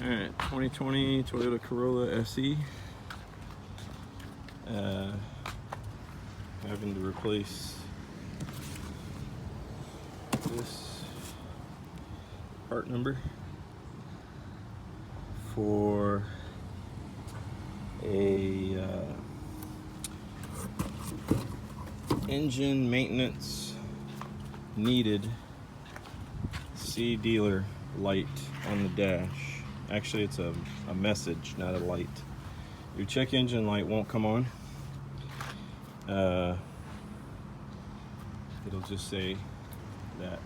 Alright, 2020 Toyota Corolla SE. Having to replace this part number for a engine maintenance needed C dealer light on the dash. Actually, it's a message, not a light. Your check engine light won't come on. It'll just say that.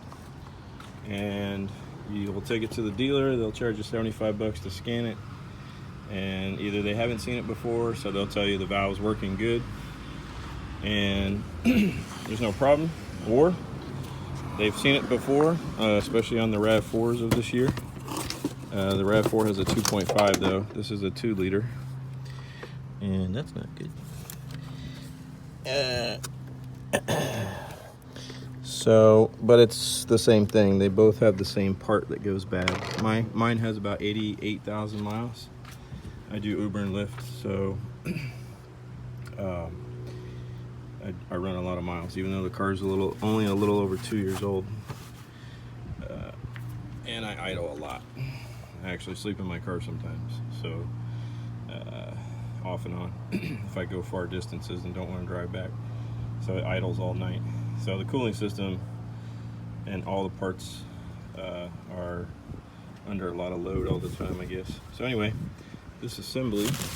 And you will take it to the dealer. They'll charge you 75 bucks to scan it. And either they haven't seen it before, so they'll tell you the valve's working good and there's no problem, or they've seen it before, especially on the RAV4s of this year. The RAV4 has a 2.5 though. This is a 2 liter. And that's not good. But it's the same thing. They both have the same part that goes bad. Mine has about 88,000 miles. I do Uber and Lyft, so I run a lot of miles, even though the car's only a little over 2 years old. And I idle a lot. I actually sleep in my car sometimes, so off and on if I go far distances and don't want to drive back. So it idles all night. So the cooling system and all the parts are under a lot of load all the time, I guess. So anyway, this assembly looks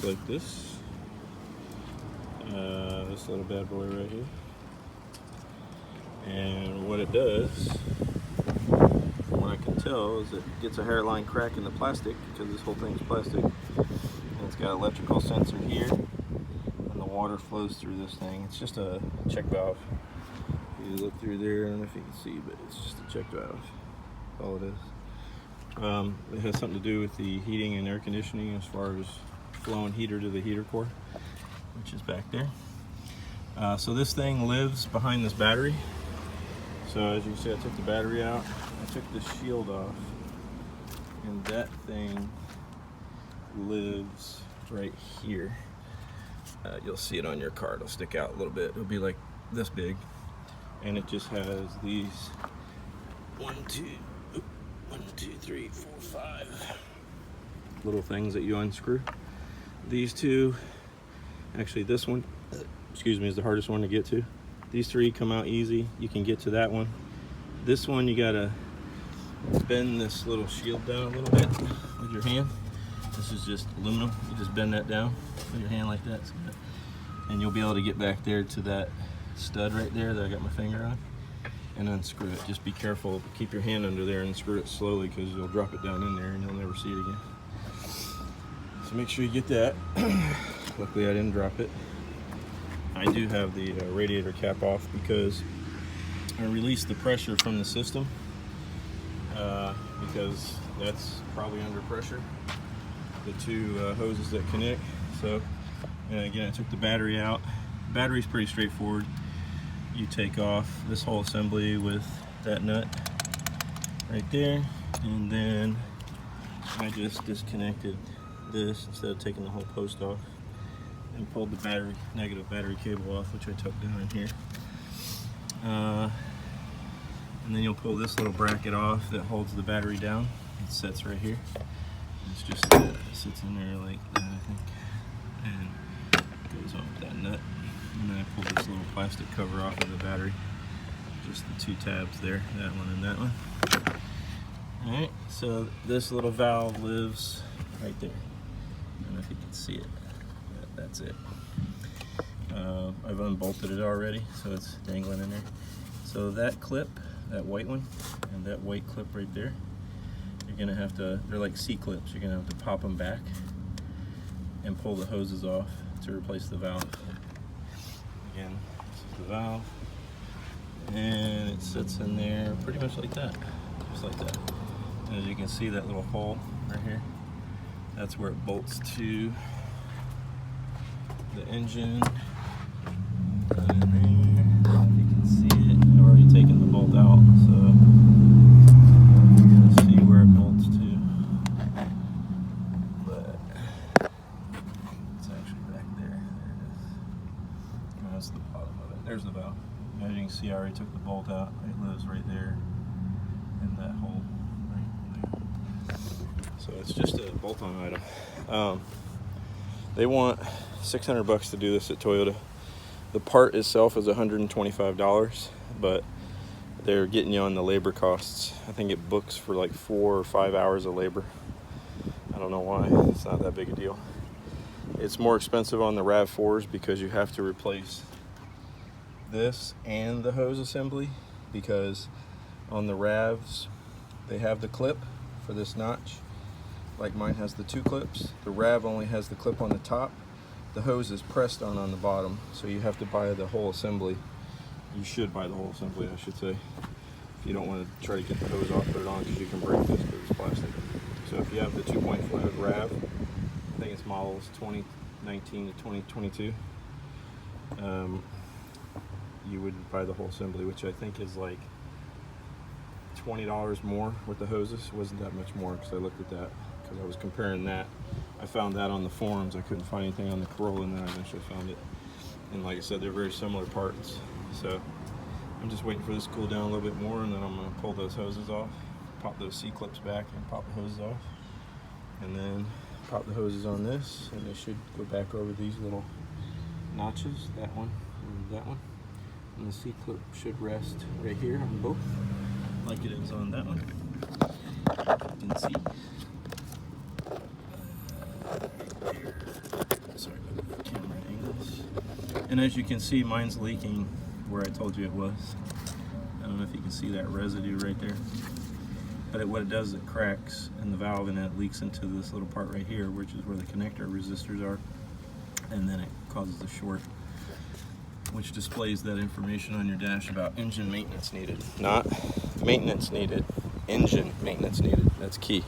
like this. This little bad boy right here. And what it does, from what I can tell, is it gets a hairline crack in the plastic, because this whole thing is plastic. And it's got an electrical sensor here, and the water flows through this thing. It's just a check valve. You look through there, I don't know if you can see, but it's just a check valve. That's all it is. It has something to do with the heating and air conditioning, as far as flowing heater to the heater core, which is back there. So this thing lives behind this battery. So as you can see, I took the battery out, I took the shield off, and that thing lives right here. You'll see it on your car, it'll stick out a little bit. It'll be like this big, and it just has these 1, 2, 3, 4, 5 little things that you unscrew. These two, actually this one, excuse me, is the hardest one to get to. These 3 come out easy. You can get to that one. This one, you gotta bend this little shield down a little bit with your hand. This is just aluminum. You just bend that down with your hand like that, and you'll be able to get back there to that stud right there that I got my finger on, and unscrew it. Just be careful. Keep your hand under there and screw it slowly, because you'll drop it down in there and you'll never see it again. So make sure you get that. Luckily, I didn't drop it. I do have the radiator cap off, because I released the pressure from the system, because that's probably under pressure, the 2 hoses that connect. So again, I took the battery out. The battery's pretty straightforward. You take off this whole assembly with that nut right there, and then I just disconnected this instead of taking the whole post off, and pulled the negative battery cable off, which I tucked down in here. And then you'll pull this little bracket off that holds the battery down. It sits right here. It's just it sits in there like that, I think, and goes on with that nut. And then I pull this little plastic cover off of the battery. Just the 2 tabs there, that one and that one. All right, so this little valve lives right there. I don't know if you can see it. That's it. I've unbolted it already, so it's dangling in there. So that clip, that white one, and that white clip right there, you're gonna have to, they're like C-clips, you're gonna have to pop them back and pull the hoses off to replace the valve. Again, this is the valve, and it sits in there pretty much like that, just like that. And as you can see, that little hole right here, that's where it bolts to the engine. Put it in there. If you can see it, I've already taken the bolt out, so As you can see, I already took the bolt out. It lives right there in that hole right there. So it's just a bolt-on item. They want $600 to do this at Toyota. The part itself is $125, but they're getting you on the labor costs. I think it books for like 4 or 5 hours of labor. I don't know why. It's not that big a deal. It's more expensive on the RAV4s because you have to replace this and the hose assembly, because on the RAVs they have the clip for this notch, like mine has the 2 clips. The RAV only has the clip on the top. The hose is pressed on the bottom, so you have to buy the whole assembly. You should buy the whole assembly, I should say, if you don't want to try to get the hose off, put it on, because you can break this because it's plastic. So if you have the 2.5 RAV, I think it's models 2019 to 2022, you would buy the whole assembly, which I think is like $20 more with the hoses. It wasn't that much more, because I looked at that, because I was comparing that. I found that on the forums. I couldn't find anything on the Corolla, and then I eventually found it. And like I said, they're very similar parts. So I'm just waiting for this to cool down a little bit more, and then I'm going to pull those hoses off, pop those C-clips back, and pop the hoses off. And then pop the hoses on this, and they should go back over these little notches, that one and that one. And the C-clip should rest right here on both, like it is on that one. You can see. Sorry about the camera angles. And as you can see, mine's leaking where I told you it was. I don't know if you can see that residue right there. But what it does is it cracks in the valve, and then it leaks into this little part right here, which is where the connector resistors are. And then it causes a short, which displays that information on your dash about engine maintenance needed. Not maintenance needed, engine maintenance needed. That's key.